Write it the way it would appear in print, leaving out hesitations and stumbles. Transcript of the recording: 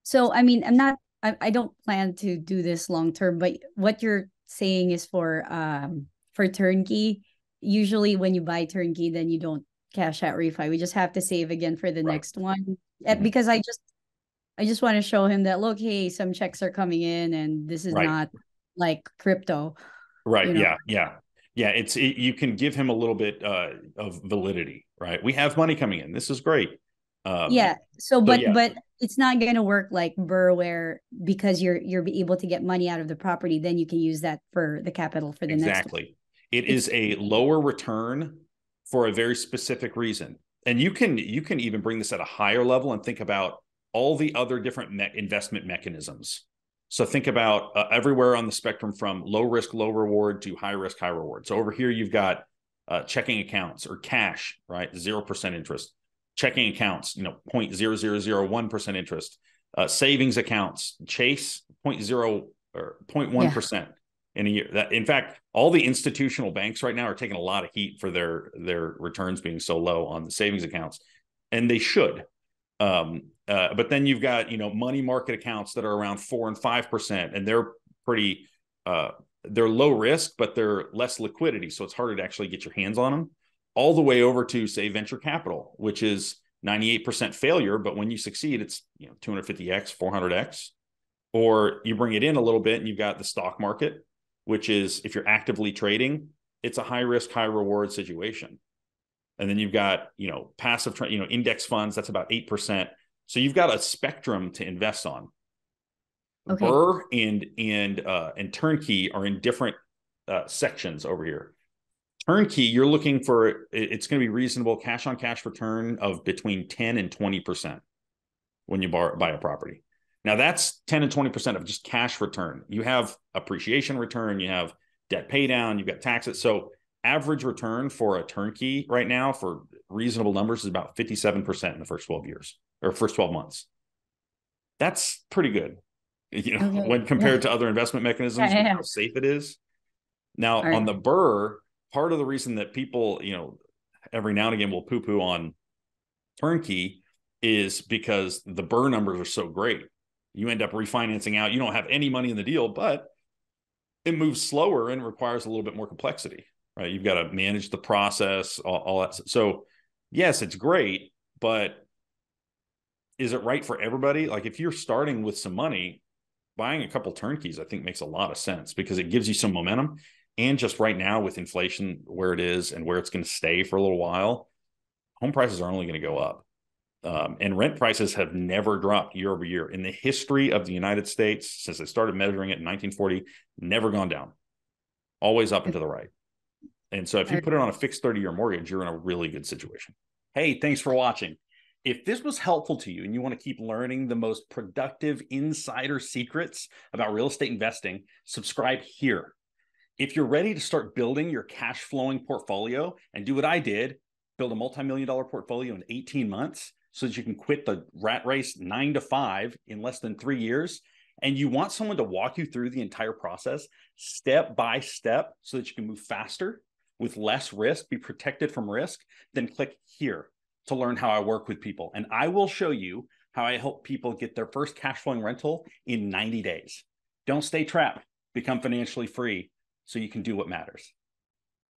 So, I mean, I don't plan to do this long term, but what you're saying is for turnkey. Usually when you buy turnkey, then you don't cash out refi. We just have to save again for the Right. next one. Mhm. Because I just want to show him that look, hey, some checks are coming in and this is Right. not like crypto, Right. you know. Yeah. Yeah. Yeah. You can give him a little bit of validity, right? We have money coming in. This is great. Um, Yeah. So so yeah, but it's not gonna work like BRRRR where because you're able to get money out of the property, then you can use that for the capital for the next one. exactly. It is It's a lower return for a very specific reason. And you can even bring this at a higher level and think about all the other different investment mechanisms. So think about everywhere on the spectrum from low risk, low reward to high risk, high reward. So over here you've got checking accounts or cash, right? 0% interest. Checking accounts, 0.0001% interest. Savings accounts, Chase 0.0 or yeah. 0.1% in a year. That, in fact, all the institutional banks right now are taking a lot of heat for their returns being so low on the savings accounts, and they should. But then you've got money market accounts that are around 4 and 5%, and they're pretty they're low risk, but they're less liquidity, so it's harder to actually get your hands on them. All the way over to say venture capital, which is 98% failure, but when you succeed, it's 250x, 400x. Or you bring it in a little bit and you've got the stock market, which is if you're actively trading, it's a high risk, high reward situation. And then you've got, passive, index funds, that's about 8%. So you've got a spectrum to invest on. Okay. BRRRR and Turnkey are in different sections over here. Turnkey, you're looking for it's going to be reasonable cash on cash return of between 10 and 20% when you buy a property. Now that's 10 and 20% of just cash return. You have appreciation return, you have debt pay down, you've got taxes. So average return for a turnkey right now for reasonable numbers is about 57% in the first 12 years or first 12 months. That's pretty good, Okay. when Yeah. compared to other investment Yeah. mechanisms Yeah. with Yeah. how safe it is. Now, All on right. the BRRRR, part of the reason that people, every now and again will poo poo on turnkey is because the BRRRR numbers are so great. You end up refinancing out. You don't have any money in the deal, but it moves slower and requires a little bit more complexity, right? You've got to manage the process, all that. So, yes, it's great, but is it right for everybody? Like, if you're starting with some money, buying a couple turnkeys, I think makes a lot of sense because it gives you some momentum. And just right now, with inflation where it is and where it's going to stay for a little while, home prices are only going to go up. And rent prices have never dropped year over year in the history of the United States since they started measuring it in 1940. Never gone down, always up and to the right. And so if All you right. put it on a fixed 30-year mortgage, you're in a really good situation. Hey, thanks for watching. If this was helpful to you and you want to keep learning the most productive insider secrets about real estate investing, subscribe here. If you're ready to start building your cash flowing portfolio and do what I did, build a multi-million-dollar portfolio in 18 months so that you can quit the rat race 9 to 5 in less than 3 years, and you want someone to walk you through the entire process step by step so that you can move faster with less risk, be protected from risk, then click here to learn how I work with people. And I will show you how I help people get their first cash flowing rental in 90 days. Don't stay trapped, become financially free so you can do what matters.